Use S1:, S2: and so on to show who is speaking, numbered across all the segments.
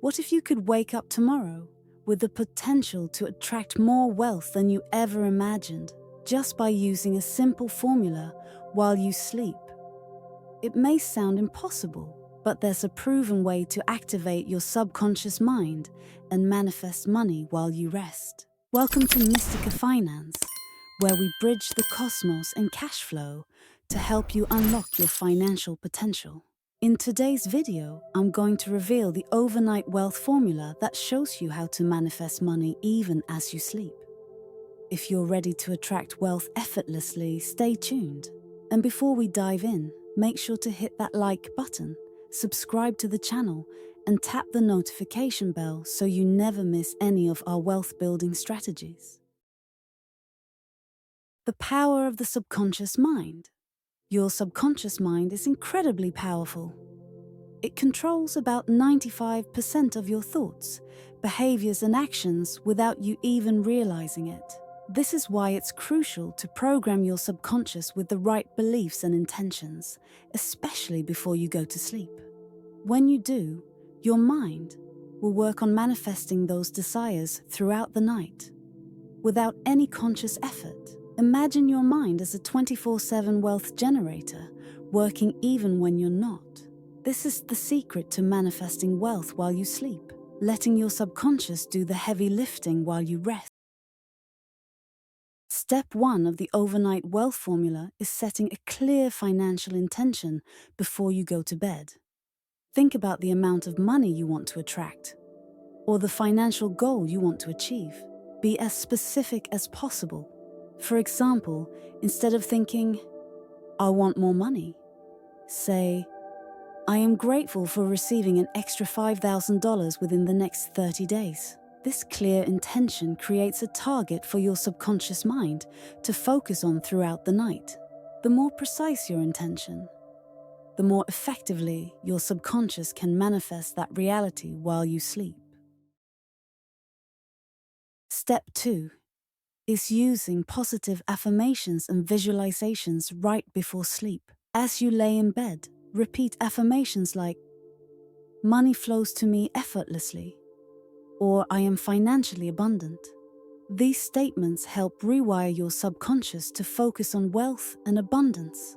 S1: What if you could wake up tomorrow with the potential to attract more wealth than you ever imagined, just by using a simple formula while you sleep? It may sound impossible, but there's a proven way to activate your subconscious mind and manifest money while you rest. Welcome to Mystica Finance, where we bridge the cosmos and cash flow to help you unlock your financial potential. In today's video, I'm going to reveal the overnight wealth formula that shows you how to manifest money even as you sleep. If you're ready to attract wealth effortlessly, stay tuned. And before we dive in, make sure to hit that like button, subscribe to the channel, and tap the notification bell so you never miss any of our wealth-building strategies. The power of the subconscious mind. Your subconscious mind is incredibly powerful. It controls about 95% of your thoughts, behaviors, and actions without you even realizing it. This is why it's crucial to program your subconscious with the right beliefs and intentions, especially before you go to sleep. When you do, your mind will work on manifesting those desires throughout the night. Without any conscious effort, imagine your mind as a 24/7 wealth generator, working even when you're not. This is the secret to manifesting wealth while you sleep, letting your subconscious do the heavy lifting while you rest. Step 1 of the overnight wealth formula is setting a clear financial intention before you go to bed. Think about the amount of money you want to attract, or the financial goal you want to achieve. Be as specific as possible. For example, instead of thinking, "I want more money," say, "I am grateful for receiving an extra $5,000 within the next 30 days. This clear intention creates a target for your subconscious mind to focus on throughout the night. The more precise your intention, the more effectively your subconscious can manifest that reality while you sleep. Step 2 is using positive affirmations and visualizations right before sleep. As you lay in bed, repeat affirmations like, "Money flows to me effortlessly," or "I am financially abundant." These statements help rewire your subconscious to focus on wealth and abundance.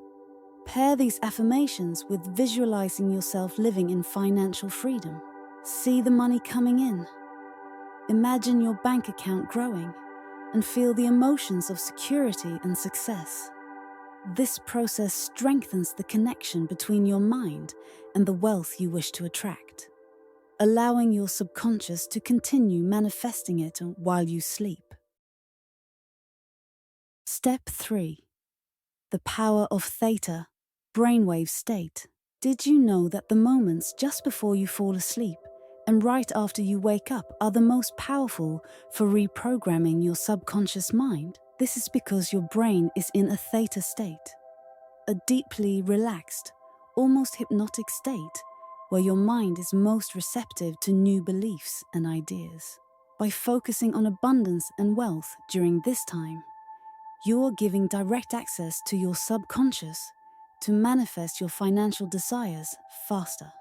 S1: Pair these affirmations with visualizing yourself living in financial freedom. See the money coming in. Imagine your bank account growing and feel the emotions of security and success. This process strengthens the connection between your mind and the wealth you wish to attract, allowing your subconscious to continue manifesting it while you sleep. Step 3. The power of Theta, brainwave state. Did you know that the moments just before you fall asleep and right after you wake up are the most powerful for reprogramming your subconscious mind? This is because your brain is in a theta state, a deeply relaxed, almost hypnotic state where your mind is most receptive to new beliefs and ideas. By focusing on abundance and wealth during this time, you are giving direct access to your subconscious to manifest your financial desires faster.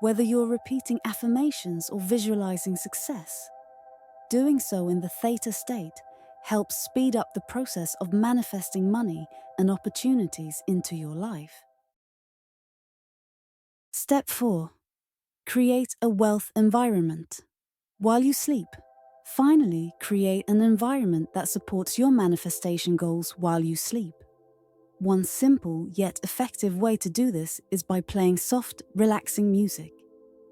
S1: Whether you're repeating affirmations or visualizing success, doing so in the theta state helps speed up the process of manifesting money and opportunities into your life. Step 4. Create a wealth environment. While you sleep, finally create an environment that supports your manifestation goals while you sleep. One simple yet effective way to do this is by playing soft, relaxing music,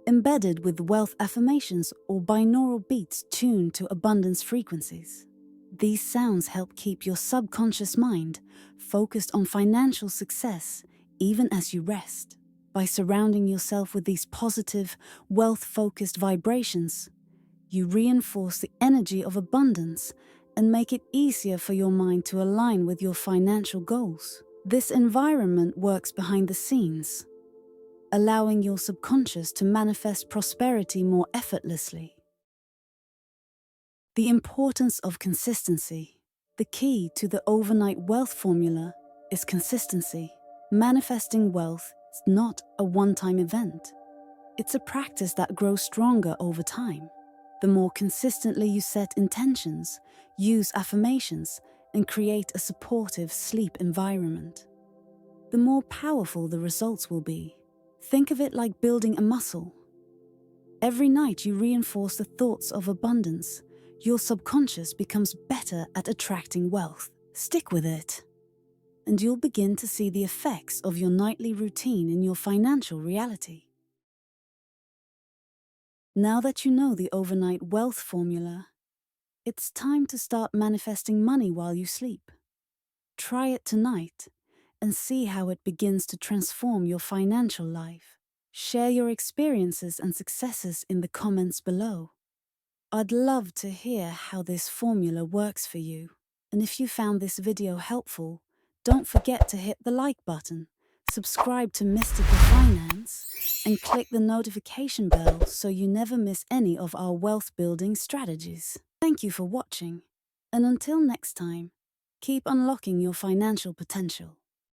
S1: embedded with wealth affirmations or binaural beats tuned to abundance frequencies. These sounds help keep your subconscious mind focused on financial success even as you rest. By surrounding yourself with these positive, wealth-focused vibrations, you reinforce the energy of abundance and make it easier for your mind to align with your financial goals. This environment works behind the scenes, allowing your subconscious to manifest prosperity more effortlessly. The importance of consistency. The key to the overnight wealth formula is consistency. Manifesting wealth is not a one-time event. It's a practice that grows stronger over time. The more consistently you set intentions, use affirmations, and create a supportive sleep environment, the more powerful the results will be. Think of it like building a muscle. Every night you reinforce the thoughts of abundance, your subconscious becomes better at attracting wealth. Stick with it, and you'll begin to see the effects of your nightly routine in your financial reality. Now that you know the overnight wealth formula, it's time to start manifesting money while you sleep. Try it tonight and see how it begins to transform your financial life. Share your experiences and successes in the comments below. I'd love to hear how this formula works for you. And if you found this video helpful, don't forget to hit the like button, subscribe to Mystica Finance, and click the notification bell so you never miss any of our wealth building strategies. Thank you for watching, and until next time, keep unlocking your financial potential.